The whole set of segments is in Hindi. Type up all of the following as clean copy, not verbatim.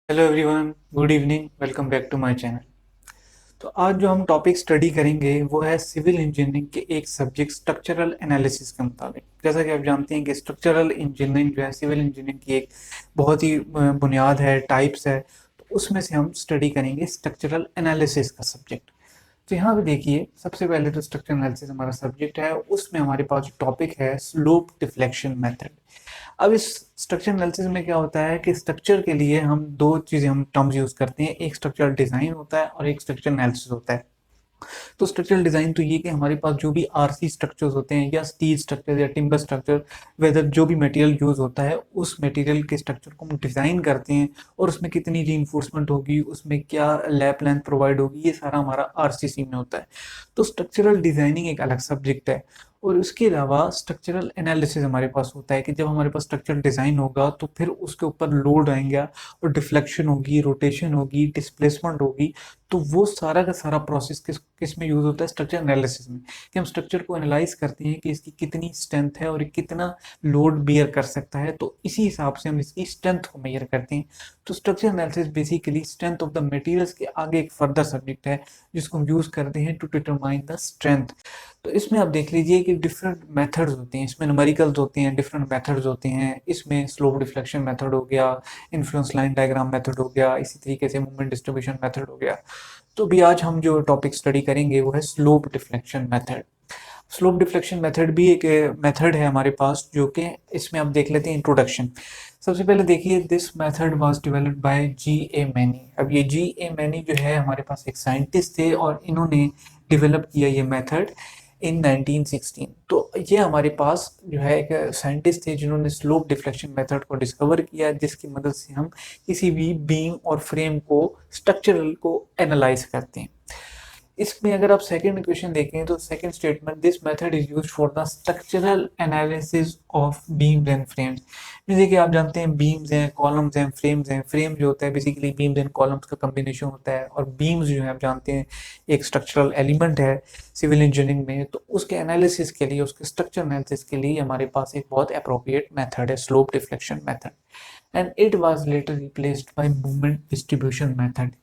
Hello everyone, good evening, welcome back to my channel. तो आज जो हम टॉपिक स्टडी करेंगे वो है सिविल इंजीनियरिंग के एक सब्जेक्ट स्ट्रक्चरल एनालिसिस के मुताबिक। जैसा कि आप जानते हैं कि स्ट्रक्चरल इंजीनियरिंग जो है सिविल इंजीनियरिंग की एक बहुत ही बुनियाद है, टाइप्स है। तो उसमें से हम स्टडी करेंगे स्ट्रक्चरल एनालिसिस का सब्जेक्ट। तो यहाँ पे देखिए, सबसे पहले तो स्ट्रक्चर एनालिसिस हमारा सब्जेक्ट है, उसमें हमारे पास जो टॉपिक है स्लोप डिफ्लेक्शन मेथड। अब इस स्ट्रक्चर एनालिसिस में क्या होता है कि स्ट्रक्चर के लिए हम दो चीज़ें हम टर्म्स यूज़ करते हैं, एक स्ट्रक्चरल डिज़ाइन होता है और एक स्ट्रक्चर एनालिसिस होता है। तो स्ट्रक्चरल डिज़ाइन तो ये कि हमारे पास जो भी आरसी स्ट्रक्चर्स होते हैं या स्टील स्ट्रक्चर या टिम्बर स्ट्रक्चर, वेदर जो भी मटेरियल यूज़ होता है उस मटेरियल के स्ट्रक्चर को हम डिज़ाइन करते हैं और उसमें कितनी रीइंफोर्समेंट होगी, उसमें क्या लैप लेंथ प्रोवाइड होगी, ये सारा हमारा आरसीसी में होता है। तो स्ट्रक्चरल डिज़ाइनिंग एक अलग सब्जेक्ट है। और उसके अलावा स्ट्रक्चरल एनालिसिस हमारे पास होता है कि जब हमारे पास स्ट्रक्चरल डिज़ाइन होगा तो फिर उसके ऊपर लोड आएंगे और डिफ्लेक्शन होगी, रोटेशन होगी, डिस्प्लेसमेंट होगी। तो वो सारा का सारा प्रोसेस किस किस में यूज़ होता है, स्ट्रक्चर एनालिसिस में। कि हम स्ट्रक्चर को एनालाइज करते हैं कि इसकी कितनी स्ट्रेंथ है और ये कितना लोड बियर कर सकता है, तो इसी हिसाब से हम इसकी स्ट्रेंथ को मेजर करते हैं। तो structure analysis basically strength of the materials के आगे एक फर्दर सब्जेक्ट है जिसको हम यूज़ करते हैं टू डिटरमाइन द स्ट्रेंथ। तो इसमें आप देख लीजिए कि डिफरेंट मेथड्स होते हैं, इसमें न्यूमेरिकल्स होते हैं, डिफरेंट मेथड्स होते हैं। इसमें स्लोप डिफ्लेक्शन मेथड हो गया, इन्फ्लुएंस लाइन डायग्राम मेथड हो गया, इसी तरीके से मूवमेंट डिस्ट्रीब्यूशन मेथड हो गया। तो भी आज हम जो टॉपिक स्टडी करेंगे वो है slope deflection method. Slope deflection method भी एक मेथड है हमारे पास, जो कि इसमें आप देख लेते हैं इंट्रोडक्शन। सबसे पहले देखिए, this method was developed by G A Maney. अब ये जी ए मैनी जो है हमारे पास एक साइंटिस्ट थे और इन्होंने डेवलप किया ये मेथड इन 1916। तो ये हमारे पास जो है एक साइंटिस्ट थे जिन्होंने स्लोप डिफ्लेक्शन मेथड को डिस्कवर किया, जिसकी मदद से हम किसी भी बीम और फ्रेम को स्ट्रक्चरल को एनालाइज करते हैं। इसमें अगर आप सेकंड इक्वेशन देखें तो second statement, this method is used for the structural analysis of beams and frames. जैसे कि आप जानते हैं बीम्स हैं, कॉलम्स हैं, फ्रेम्स हैं। फ्रेम जो होता है बेसिकली बीम्स एंड कॉलम्स का कॉम्बिनेशन होता है, और बीम्स जो है आप जानते हैं एक स्ट्रक्चरल एलिमेंट है सिविल इंजीनियरिंग में। तो उसके एनालिसिस के लिए, उसके स्ट्रक्चर एनालिसिस के लिए हमारे पास एक बहुत अप्रोप्रिएट मेथड है slope deflection method. And it was later replaced by movement distribution method.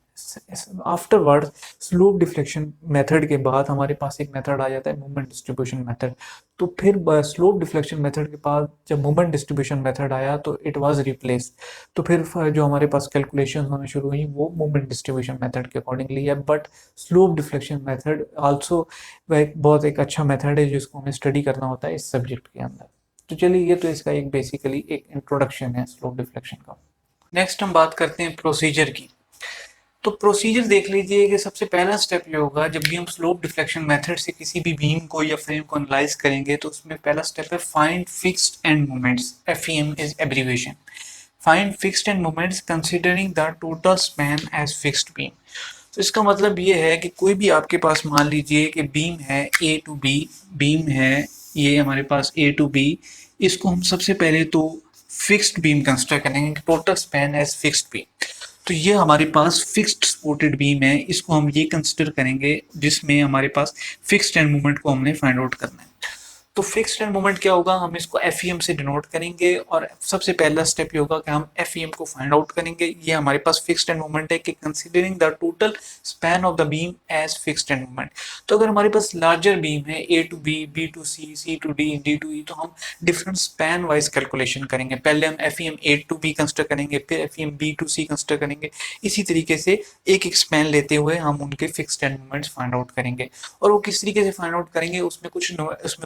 Afterward slope deflection method के बाद हमारे पास एक मेथड आ जाता है मूवमेंट डिस्ट्रीब्यूशन मेथड। तो फिर स्लोप डिफ्लेक्शन मेथड के बाद जब मूवमेंट डिस्ट्रीब्यूशन मेथड आया तो इट वाज रिप्लेस्ड। तो फिर जो हमारे पास कैलकुलेशन होना शुरू हुई वो मूवमेंट डिस्ट्रीब्यूशन मेथड के अकॉर्डिंगली है। But slope deflection method also वह एक बहुत एक अच्छा मेथड है जिसको हमें स्टडी करना होता है इस सब्जेक्ट के अंदर। तो चलिए, ये तो इसका एक बेसिकली एक इंट्रोडक्शन है स्लोप डिफ्लेक्शन का। नेक्स्ट हम बात करते हैं प्रोसीजर की। तो प्रोसीजर देख लीजिए कि सबसे पहला स्टेप ये होगा, जब भी हम स्लोप डिफ्लेक्शन मेथड से किसी भी बीम को या फ्रेम को एनालाइज करेंगे तो उसमें पहला स्टेप है find fixed end moments. FEM is abbreviation. Find fixed end moments considering the total span as fixed beam. तो इसका मतलब ये है कि कोई भी आपके पास मान लीजिए कि बीम है ए टू बी, बीम है ये हमारे पास ए टू बी, इसको हम सबसे पहले तो फिक्स्ड बीम कंसिडर करेंगे, total span as fixed beam. तो ये हमारे पास फिक्स्ड सपोर्टेड बीम है, इसको हम ये कंसिडर करेंगे जिसमें हमारे पास फिक्स्ड एंड मोमेंट को हमने फाइंड आउट करना है। तो फिक्स्ड एंड मोमेंट क्या होगा, हम इसको एफ से डिनोट करेंगे और सबसे पहला स्टेप ये होगा कि हम एफ को फाइंड आउट करेंगे। ये हमारे पास फिक्स्ड एंड मोमेंट है कि considering the total span of the beam as fixed end moment. तो अगर हमारे पास लार्जर बीम है A to B, B to C, C to D, D to E, तो हम डिफरेंट स्पैन वाइज कैलकुलेशन करेंगे। पहले हम F A to B consider करेंगे, फिर F B to C consider करेंगे। इसी तरीके से एक एक स्पैन लेते हुए हम उनके fixed end moments find out करेंगे। और वो किस तरीके से फाइंड आउट करेंगे, उसमें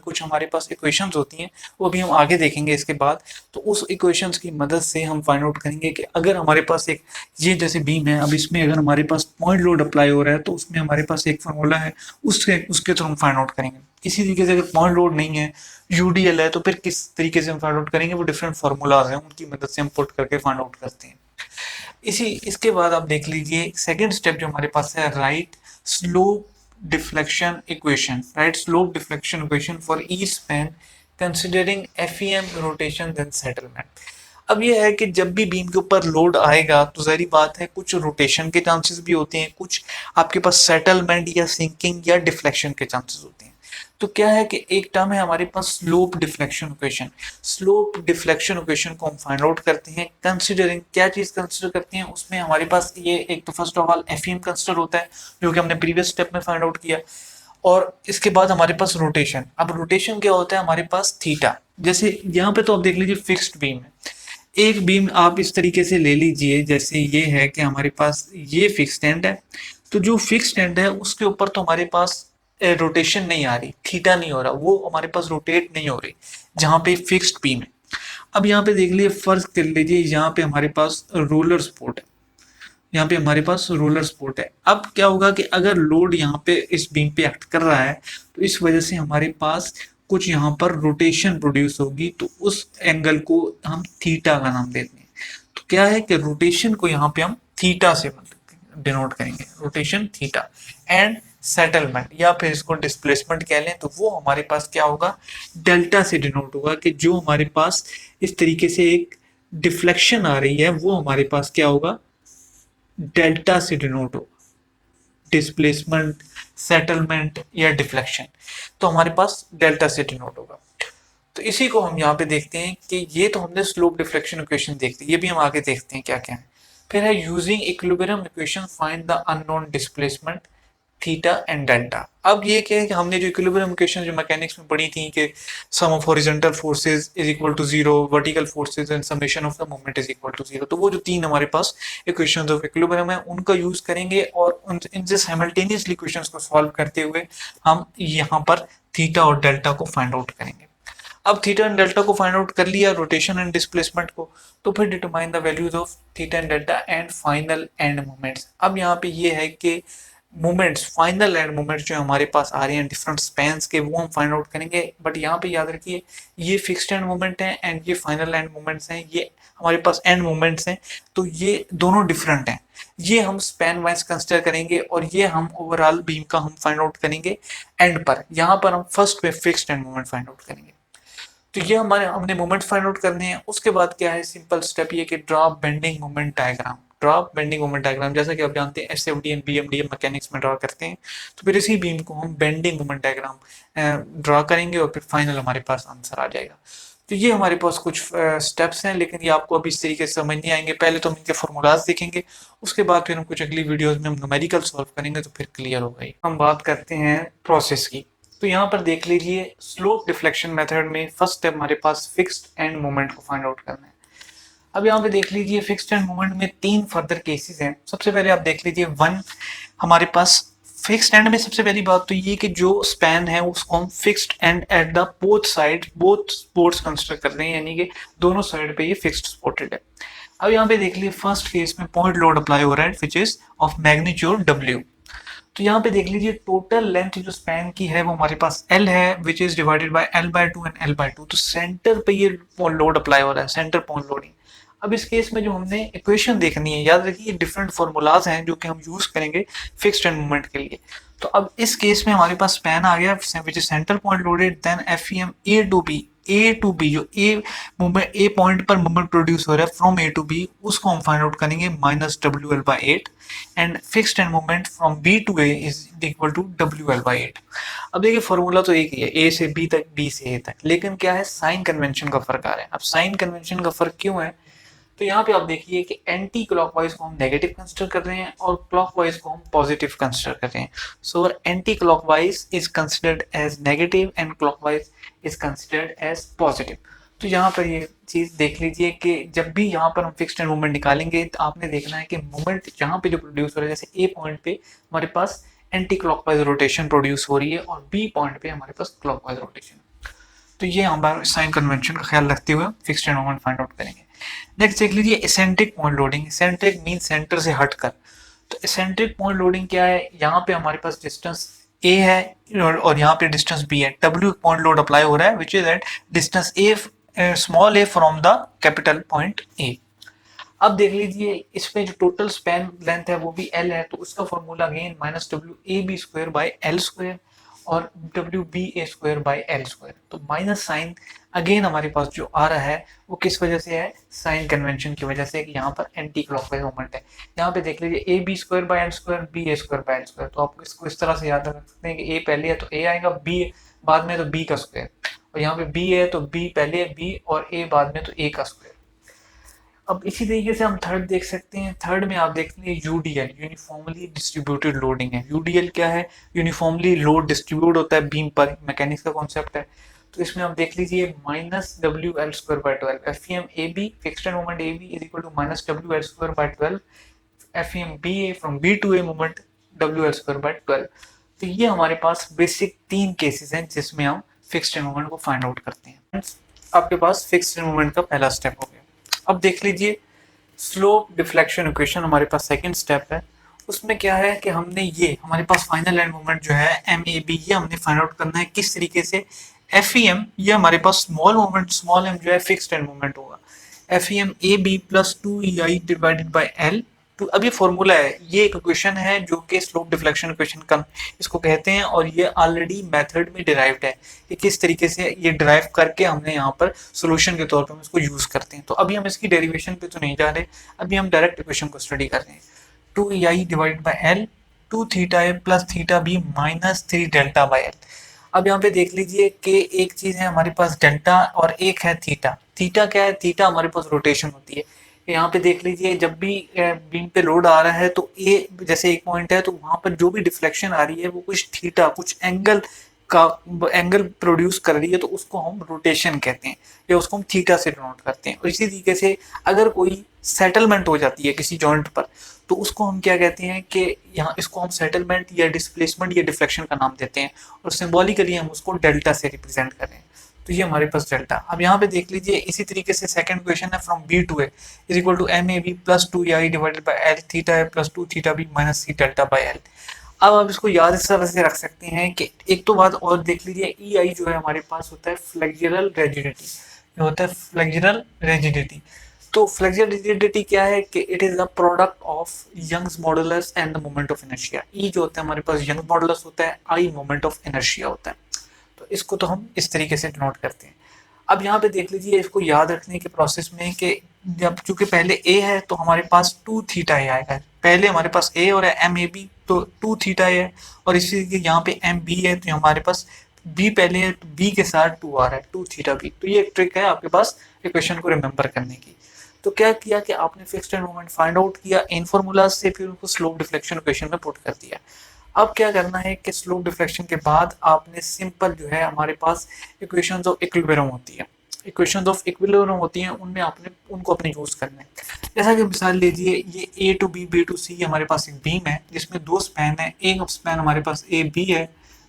कुछ हमारे पास इक्वेशंस होती हैं, वो भी हम आगे देखेंगे इसके बाद। तो उस इक्वेशंस की मदद से हम फाइंड आउट करेंगे कि अगर हमारे पास एक ये जैसे बीम है, अब इसमें अगर हमारे पास पॉइंट लोड अप्लाई हो रहा है तो उसमें हमारे पास एक फार्मूला है, उसके उसके थ्रू हम फाइंड आउट करेंगे। इसी तरीके से अगर पॉइंट लोड नहीं है, यूडीएल है, तो फिर किस तरीके से हम फाइंड आउट करेंगे, वो डिफरेंट फार्मूलाज हैं, उनकी मदद से हम पुट करके फाइंड आउट करते हैं। इसी इसके बाद आप देख लीजिए सेकेंड स्टेप जो हमारे पास है, right slope deflection equation. Right slope deflection equation for each span considering FEM rotation and settlement. अब ये है कि जब भी बीम के ऊपर लोड आएगा तो जाहिर बात है कुछ रोटेशन के चांसेस भी होते हैं, कुछ आपके पास सेटलमेंट या सिंकिंग या डिफ्लेक्शन के चांसेस होते हैं। तो क्या है कि एक टर्म है हमारे पास slope deflection equation. Slope deflection equation को हम फाइंड आउट करते हैं कंसीडरिंग, क्या चीज कंसीडर करते हैं उसमें हमारे पास ये एक तो first of all FEM consider होता है जो कि हमने प्रीवियस स्टेप में फाइंड आउट किया, और इसके बाद हमारे पास रोटेशन। अब रोटेशन क्या होता है हमारे पास थीटा। जैसे यहाँ पे तो आप देख लीजिए फिक्स्ड बीम है, एक बीम आप इस तरीके से ले लीजिए, जैसे ये है कि हमारे पास ये फिक्स्ड एंड है, तो जो फिक्स्ड एंड है उसके ऊपर तो हमारे पास रोटेशन नहीं आ रही, थीटा नहीं हो रहा, वो हमारे पास रोटेट नहीं हो रही जहाँ पे फिक्स्ड बीम है। अब यहाँ पे देख लीजिए, फर्ज कर लीजिए यहाँ पे हमारे पास रोलर सपोर्ट है, यहाँ पे हमारे पास रोलर सपोर्ट है। अब क्या होगा कि अगर लोड यहाँ पे इस बीम पे एक्ट कर रहा है तो इस वजह से हमारे पास कुछ यहाँ पर रोटेशन प्रोड्यूस होगी, तो उस एंगल को हम थीटा का नाम देते हैं। तो क्या है कि रोटेशन को यहाँ पे हम थीटा से डिनोट करेंगे, रोटेशन थीटा। एंड सेटलमेंट या फिर इसको डिस्प्लेसमेंट कह लें तो वो हमारे पास क्या होगा, डेल्टा से डिनोट होगा, कि जो हमारे पास इस तरीके से एक डिफ्लेक्शन आ रही है वो हमारे पास क्या होगा, डेल्टा से डिनोट होगा, डिस्प्लेसमेंट, सेटलमेंट या डिफ्लेक्शन, तो हमारे पास डेल्टा से डिनोट होगा। तो इसी को हम यहाँ पे देखते हैं कि ये तो हमने स्लोप डिफ्लेक्शन इक्वेशन देख ली, ये भी हम आगे देखते हैं क्या क्या है। फिर है using equilibrium equation find the unknown displacement theta and delta. अब ये क्या है कि हमने जो इक्विलिब्रियम इक्वेशन जो मैकेनिक्स में पढ़ी थी कि sum of horizontal forces is equal to zero, vertical forces and summation of the moment is equal to zero, तो वो जो तीन हमारे पास इक्वेशंस ऑफ इक्विलिब्रियम है उनका यूज करेंगे और इनसे साइमल्टेनियसली इक्वेशंस को सॉल्व करते हुए हम यहाँ पर थीटा और डेल्टा को फाइंड आउट करेंगे। अब थीटा एंड डेल्टा को फाइंड आउट कर लिया, रोटेशन एंड डिस्प्लेसमेंट को, तो फिर determine the values of theta and delta and final and moments. अब यहाँ पे ये है कि मोमेंट्स, फाइनल एंड मोमेंट्स जो हमारे पास आ रहे हैं डिफरेंट स्पैन्स के, वो हम फाइंड आउट करेंगे। बट यहाँ पे याद रखिए ये फिक्स्ड एंड मोमेंट है एंड ये फाइनल एंड मोमेंट्स हैं, ये हमारे पास एंड मोमेंट्स हैं, तो ये दोनों डिफरेंट हैं। ये हम स्पैन वाइज कंसिडर करेंगे और ये हम ओवरऑल बीम का हम फाइंड आउट करेंगे एंड पर। यहाँ पर हम फर्स्ट में fixed end moment find out करेंगे। तो ये हमारे हमने मोमेंट फाइंड आउट करने हैं। उसके बाद क्या है, सिंपल स्टेप ये कि drop bending moment diagram. Drop bending moment diagram जैसा कि आप जानते हैं एसएफडी एंड बीएमडी मैकेनिक्स में ड्रॉ करते हैं, तो फिर इसी बीम को हम बेंडिंग मोमेंट डायग्राम ड्रॉ करेंगे और फिर फाइनल हमारे पास आंसर आ जाएगा। तो ये हमारे पास कुछ स्टेप्स हैं, लेकिन ये आपको अभी इस तरीके से समझ नहीं आएंगे। पहले तो हम इनके फॉर्मूलाज देखेंगे, उसके बाद फिर हम कुछ अगली वीडियोस में हम न्यूमेरिकल सॉल्व करेंगे, तो फिर क्लियर होगा। हम बात करते हैं प्रोसेस की। तो यहाँ पर देख लीजिए स्लोप डिफ्लेक्शन मेथड में फर्स्ट स्टेप हमारे पास फिक्स्ड एंड मोमेंट को फाइंड आउट करना है। अब यहाँ पे देख लीजिए फिक्स्ड एंड मोमेंट में तीन फर्दर केसेस हैं। सबसे पहले आप देख लीजिए वन, हमारे पास फिक्स्ड एंड में सबसे पहली बात तो ये कि जो स्पैन है उसको हम fixed and at the both side, both sports consider कर रहे हैं, यानी कि दोनों साइड पे ये फिक्स्ड सपोर्टेड है। अब यहाँ पे देख लीजिए फर्स्ट केस में पॉइंट लोड अप्लाई हो रहा है which is of magnitude W। तो यहाँ पे देख लीजिए टोटल लेंथ जो स्पैन की है वो हमारे पास L है which is divided by L/2 and L/2। तो सेंटर पे ये लोड अप्लाई हो रहा है, सेंटर पॉइंट लोडिंग। अब इस केस में जो हमने इक्वेशन देखनी है, याद रखिए डिफरेंट फॉर्मूलाज हैं जो कि हम यूज करेंगे फिक्स्ड एंड मोमेंट के लिए। तो अब इस केस में हमारे पास स्पैन आ गया which is centre point loaded, then FEM A to B जो ए पॉइंट पर मोमेंट प्रोड्यूस हो रहा है फ्रॉम ए टू बी, उसको हम फाइंड आउट करेंगे -WL/8 and fixed end moment from B to A is equal to WL/8। अब देखिए फॉर्मूला तो एक ही है, ए से बी तक, बी से ए तक, लेकिन क्या है साइन कन्वेंशन का फर्क आ रहा है। अब साइन कन्वेंशन का फर्क क्यों है, तो यहाँ पे आप देखिए कि एंटी क्लॉकवाइज को हम नेगेटिव कंसिडर कर रहे हैं और क्लॉकवाइज को हम पॉजिटिव कंसिडर कर रहे हैं। So anti clockwise is considered as negative and clockwise is considered as positive. तो यहाँ पर ये चीज देख लीजिए कि जब भी यहाँ पर हम फिक्स्ड एंड मोमेंट निकालेंगे तो आपने देखना है कि मोमेंट जहाँ पे जो प्रोड्यूस हो रहा है, जैसे ए पॉइंट पे हमारे पास एंटी क्लॉकवाइज रोटेशन प्रोड्यूस हो रही है और बी पॉइंट पे हमारे पास क्लॉकवाइज रोटेशन। तो ये हमारा साइन कन्वेंशन का ख्याल रखते हुए fixed end moment find out करेंगे। नेक्स्ट देख लीजिए eccentric point loading. Eccentric mean centre से हटकर। तो एसेंट्रिक पॉइंट लोडिंग क्या है, यहाँ पे हमारे पास डिस्टेंस ए है और यहाँ पे डिस्टेंस बी है, W पॉइंट लोड अप्लाई हो रहा है which is at distance A, small A from the capital point A. अब देख लीजिए इसमें जो टोटल स्पैन लेंथ है वो भी L है, तो उसका formula again -WAB² by L²। और W B A square by L square. तो माइनस साइन अगेन हमारे पास जो आ रहा है वो किस वजह से है, साइन कन्वेंशन की वजह से, कि यहाँ पर एंटी क्लॉकवाइज मोमेंट है। यहाँ पे देख लीजिए A B square by L square, B A square by L square. तो आप इसको इस तरह से याद रख सकते हैं कि ए पहले है तो ए आएगा, बी बाद में तो बी का स्क्वायर, और यहाँ पे बी है तो बी पहले है बी, और ए बाद में तो ए का स्क्वायर। अब इसी तरीके से हम थर्ड देख सकते हैं। थर्ड में आप देख लीजिए यूडीएल, यूनिफॉर्मली डिस्ट्रीब्यूटेड लोडिंग है। यूडीएल क्या है, यूनिफॉर्मली लोड डिस्ट्रीब्यूट होता है बीम पर, मैकेनिक्स का कॉन्सेप्ट है। तो इसमें आप देख लीजिए minus W L square by 12, F E M A B fixed moment A B is equal to minus W L square by 12, F E M B A from B to A moment W L square by 12। तो ये हमारे पास बेसिक 3 केसेस हैं जिसमें हम फिक्स्ड मोमेंट को फाइंड आउट करते हैं। आपके पास फिक्स्ड मोमेंट का पहला स्टेप हो गया। अब देख लीजिए स्लोप डिफ्लेक्शन इक्वेशन हमारे पास सेकंड स्टेप है। उसमें क्या है कि हमने ये हमारे पास फाइनल एंड मोमेंट जो है एम ए बी, ये हमने फाइंड आउट करना है किस तरीके से। एफ ई एम, ये हमारे पास स्मॉल मोमेंट, स्मॉल एम जो है फिक्स्ड एंड मोमेंट होगा, F E M A B plus 2 EI divided by L. तो अब ये फॉर्मूला है, ये एक इक्वेशन है जो कि स्लोप डिफ्लेक्शन इक्वेशन का इसको कहते हैं, और ये ऑलरेडी मेथड में डिराइव्ड है कि किस तरीके से ये डिराइव करके हमने यहाँ पर सॉल्यूशन के तौर पर हम इसको यूज करते हैं। तो अभी हम इसकी डेरिवेशन पे तो नहीं जा रहे, अभी हम डायरेक्ट इक्वेशन को स्टडी कर रहे हैं। 2 EI divided by L, 2 theta A plus theta B minus 3 delta by L. अब यहाँ पे देख लीजिए कि एक चीज है हमारे पास डेल्टा और एक है थीटा। थीटा क्या है, थीटा हमारे पास रोटेशन होती है। यहाँ पे देख लीजिए जब भी बीम पे लोड आ रहा है तो ए जैसे एक पॉइंट है तो वहां पर जो भी डिफ्लेक्शन आ रही है वो कुछ थीटा, कुछ एंगल का एंगल प्रोड्यूस कर रही है, तो उसको हम रोटेशन कहते हैं या उसको हम थीटा से डिनोट करते हैं। और इसी तरीके से अगर कोई सेटलमेंट हो जाती है किसी जॉइंट पर तो उसको हम क्या कहते हैं कि यहाँ इसको हम सेटलमेंट या डिस्प्लेसमेंट या डिफ्लेक्शन का नाम देते हैं, और सिंबॉलिकली हम उसको डेल्टा से रिप्रेजेंट कर रहे हैं। तो ये हमारे पास डेल्टा। अब यहाँ पे देख लीजिए इसी तरीके से सेकंड क्वेश्चन है from B to A is equal to M A B plus 2 EI divided by L theta A plus 2 theta B minus C delta by L. अब आप इसको याद इस तरह से रख सकते हैं कि एक तो बात और देख लीजिए, ई आई जो है हमारे पास होता है फ्लेक्सुरल रिजिडिटी, ये होता है फ्लेक्सुरल रिजिडिटी। तो फ्लेक्सुरल रिजिडिटी क्या है कि it is the product of Young's modulus and the moment of inertia. E जो होता है हमारे पास यंग्स मॉडुलस होता है, आई मोमेंट ऑफ इनर्शिया होता है। तो इसको तो हम इस तरीके से डिनोट करते हैं। अब यहाँ पे देख लीजिए इसको याद रखने के प्रोसेस में कि जब चूंकि पहले ए है तो हमारे पास 2 थीटा ए आएगा। पहले हमारे पास ए और एम ए बी तो 2 थीटा ए है, और इसी तरीके यहाँ पे एम बी है तो हमारे पास बी पहले है तो बी के साथ 2 आ रहा है, 2 थीटा बी। तो ये एक ट्रिक है आपके पास इक्वेशन को रिमेंबर करने की। तो क्या किया कि आपने फिक्स्ड मोमेंट फाइंड आउट किया इन फॉर्मूला से, फिर उनको स्लोप डिफ्लेक्शन इक्वेशन में पुट कर दिया। अब क्या करना है कि स्लोप डिफ्लेक्शन के बाद आपने सिंपल जो है हमारे पास इक्वेशंस ऑफ इक्विलिब्रियम होती है, इक्वेशंस ऑफ इक्विलिब्रियम होती हैं, उनमें आपने उनको अपने यूज करना है। जैसा कि मिसाल लीजिए ये ए टू बी, बी टू सी हमारे पास एक बीम है जिसमें 2 स्पैन है, एक स्पैन हमारे पास ए बी है,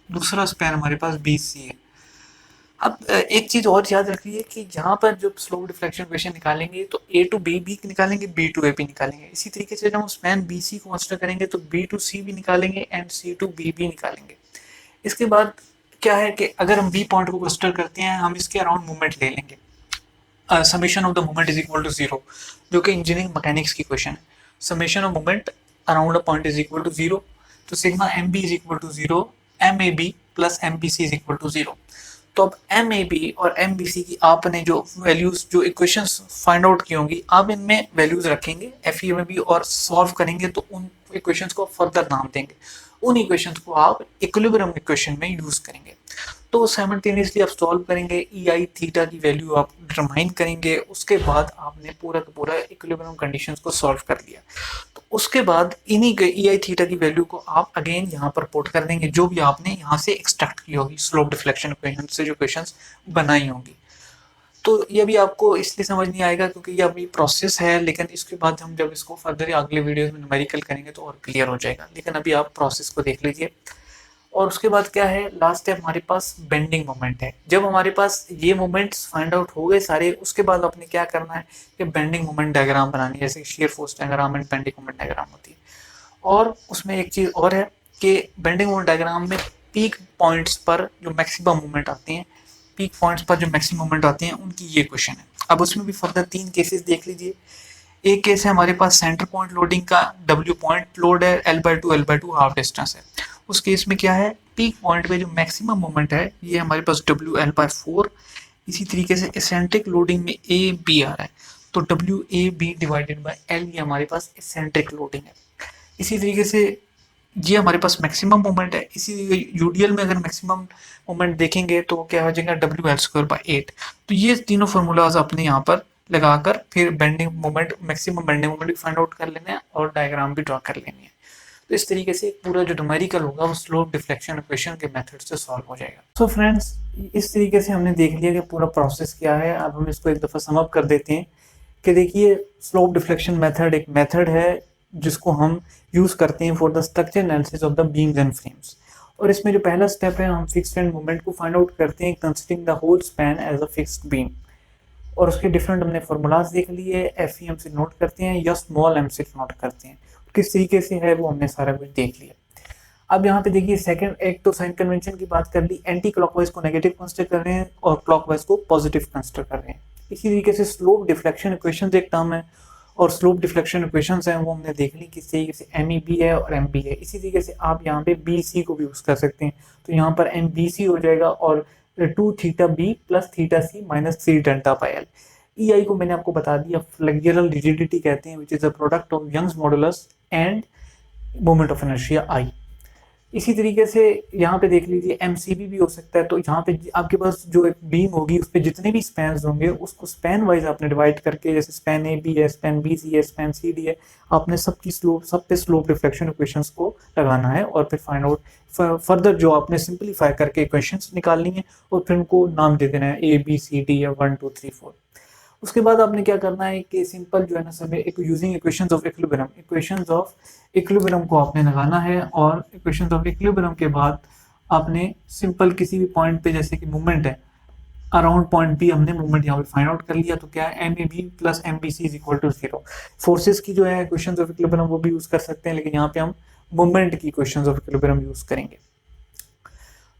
दूसरा स्पैन हमारे पास बी सी है। अब एक चीज और याद रखिए कि यहाँ पर जब स्लोप डिफ्लेक्शन इक्वेशन निकालेंगे तो ए टू बी बी निकालेंगे, बी टू ए बी निकालेंगे। इसी तरीके से जब हम स्पैन बी सी को कंसिडर करेंगे तो बी टू सी भी निकालेंगे एंड सी टू बी भी निकालेंगे। इसके बाद क्या है कि अगर हम बी पॉइंट को कंसिडर करते हैं, हम इसके अराउंड मूवमेंट ले लेंगे, summation of the moment is equal to 0, जो कि इंजीनियरिंग मैकेनिक्स की क्वेश्चन है। Summation of moment around a point is equal to 0, तो sigma M B is equal to 0, M A B plus M B C is equal to 0। तो अब एम ए बी और एम बी सी की आपने जो वैल्यूज, जो इक्वेशंस फाइंड आउट की होंगी, आप इनमें वैल्यूज रखेंगे एफ ई में भी और सॉल्व करेंगे, तो उन इक्वेशंस को फर्दर नाम देंगे। उन इक्वेशंस को आप इक्विलिब्रियम इक्वेशन में यूज करेंगे। तो साइमल्टेनियसली आप सॉल्व करेंगे, ई आई थीटा की वैल्यू आप डिटरमाइन करेंगे, उसके बाद आपने पूरा का पूरा इक्विलिब्रियम कंडीशंस को सॉल्व कर लिया। तो उसके बाद इन्हीं ई आई थीटा की वैल्यू को आप अगेन यहाँ पर पुट कर देंगे, जो भी आपने यहाँ से एक्सट्रैक्ट की होगी स्लोप डिफ्लेक्शन इक्वेशन से जो क्वेश्चंस बनाई होंगी। तो ये भी आपको इसलिए समझ नहीं आएगा क्योंकि ये अभी प्रोसेस है, लेकिन इसके बाद हम जब इसको फर्दर अगले वीडियोस में न्यूमेरिकल करेंगे तो और क्लियर हो जाएगा। लेकिन अभी आप प्रोसेस को देख लीजिए। और उसके बाद क्या है, लास्ट स्टेप हमारे पास बेंडिंग मोमेंट है। जब हमारे पास ये मोमेंट्स फाइंड आउट हो गए सारे, उसके बाद आपने क्या करना है कि बेंडिंग मोमेंट डायग्राम बनानी है, जैसे shear force diagram and bending moment diagram होती है। और उसमें एक चीज़ और है कि बेंडिंग मोमेंट डायग्राम में पीक पॉइंट्स पर जो मैक्सिमम मोमेंट आते हैं, पीक पॉइंट्स पर जो मैक्सिमम मोमेंट आते हैं, उनकी ये क्वेश्चन है। अब उसमें भी फर्दर 3 केसेस देख लीजिए। एक केस है हमारे पास सेंटर पॉइंट लोडिंग का, W पॉइंट लोड है, L/2 हाफ डिस्टेंस है। उस केस में क्या है, पीक पॉइंट पे जो मैक्सिमम मोमेंट है ये हमारे पास WL/4। इसी तरीके से एसेंट्रिक लोडिंग में AB आ रहा है, तो WAB डिवाइडेड बाय L ये हमारे पास एसेंट्रिक लोडिंग है। इसी तरीके से ये हमारे पास मैक्सिमम मोमेंट है। इसी यूडीएल में अगर मैक्सिमम मोमेंट देखेंगे तो क्या हो जाएगा, WL²/8। तो ये तीनों फार्मूलाज अपने यहाँ पर लगाकर फिर bending moment, maximum bending moment भी फाइंड आउट कर लेना है और डायग्राम भी ड्रॉ कर लेनी है। तो इस तरीके से पूरा जो न्यूमेरिकल होगा वो स्लोप डिफ्लेक्शन इक्वेशन के मेथड से सॉल्व हो जाएगा। सो फ्रेंड्स, इस तरीके से हमने देख लिया कि पूरा प्रोसेस क्या है। अब हम इसको एक दफ़ा सम अप कर देते हैं कि देखिए, स्लोप डिफ्लेक्शन मेथड एक मेथड है जिसको हम यूज करते हैं for the structure analysis of the beams and frames. और इसमें जो पहला स्टेप है, हम फिक्स्ड एंड मोमेंट को फाइंड आउट करते हैं considering the whole span as a fixed beam. और उसके डिफरेंट हमने फॉर्मूलाज देख लिए, FEM से नोट करते हैं या स्मॉल m से नोट करते हैं, किस तरीके से है वो हमने सारा कुछ देख लिया। अब यहाँ पे देखिए, सेकंड एक तो साइन कन्वेंशन की बात कर ली, एंटी क्लॉकवाइज को नेगेटिव कंसिडर कर रहे हैं और क्लॉकवाइज को पॉजिटिव कंसिडर कर रहे हैं। इसी तरीके से स्लोप डिफ्लेक्शन इक्वेशन एक टर्म है, और स्लोप डिफ्लेक्शन इक्वेशंस हैं वो हमने देख ली किस तरीके से MEB है और MB है। इसी तरीके से आप यहाँ पे BC को भी यूज कर सकते हैं, तो यहाँ पर MBC हो जाएगा और 2θB + θC - 3Δ/L। EI को मैंने आपको बता दिया, फ्लेक्सुरल रिजिडिटी कहते हैं, which is a product of Young's modulus and moment of inertia I। इसी तरीके से यहाँ पे देख लीजिए, MCB भी हो सकता है। तो यहाँ पे आपके पास जो एक बीम होगी उस पर जितने भी स्पैन्स होंगे उसको स्पैन वाइज आपने डिवाइड करके, जैसे स्पैन AB है, स्पैन BC है, स्पैन CD है, आपने सब पे स्लोप डिफ्लेक्शन इक्वेशंस को लगाना है और फिर फाइंड आउट फर्दर जो आपने सिंपलीफाई करके इक्वेशंस निकालनी है और फिर उनको नाम दे देना है ABCD या 1 2 3 4। उसके बाद आपने क्या करना है कि सिंपल जो है ना, सब यूजिंग इक्वेशंस ऑफ इक्विलिब्रियम को आपने लगाना है। और इक्वेशंस ऑफ इक्विलिब्रियम के बाद आपने सिंपल किसी भी पॉइंट पे, जैसे कि मूवमेंट है अराउंड पॉइंट B, हमने मूवमेंट यहाँ पे फाइंड आउट कर लिया, तो क्या है, MEB + MBC = 0। फोर्सेस की जो है इक्वेशंस ऑफ इक्विलिब्रियम वो भी यूज कर सकते हैं, लेकिन यहाँ पे हम मूवमेंट की इक्वेशंस ऑफ इक्विलिब्रियम यूज करेंगे।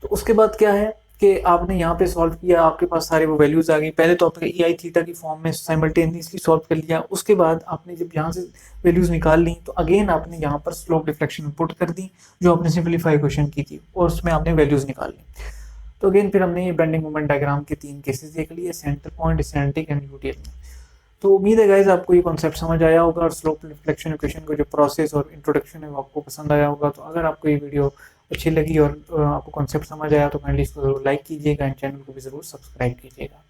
तो उसके बाद क्या है कि आपने यहाँ पे सॉल्व किया, आपके पास सारे वो वैल्यूज आ गई। पहले तो आपने EI थीटा की फॉर्म में साइमल्टेनियसली सॉल्व कर लिया। उसके बाद आपने जब यहाँ से वैल्यूज निकाल ली तो अगेन आपने यहाँ पर स्लोप डिफ्लेक्शन पुट कर दी जो आपने सिंपलीफाई क्वेश्चन की थी, और उसमें आपने वैल्यूज निकाल ली। तो अगेन फिर हमने ये बेंडिंग मोमेंट डायग्राम के 3 केसेस देख लिए, centre point, eccentric and UDL में। तो उम्मीद है गाइज आपको ये कॉन्सेप्ट समझ आया होगा और स्लोप डिफ्लेक्शन इक्वेशन का जो प्रोसेस और इंट्रोडक्शन है वो आपको पसंद आया होगा। तो अगर आपको ये वीडियो अच्छी लगी और आपको कॉन्सेप्ट समझ आया तो काइंडली इसको जरूर लाइक कीजिएगा एंड चैनल को भी जरूर सब्सक्राइब कीजिएगा।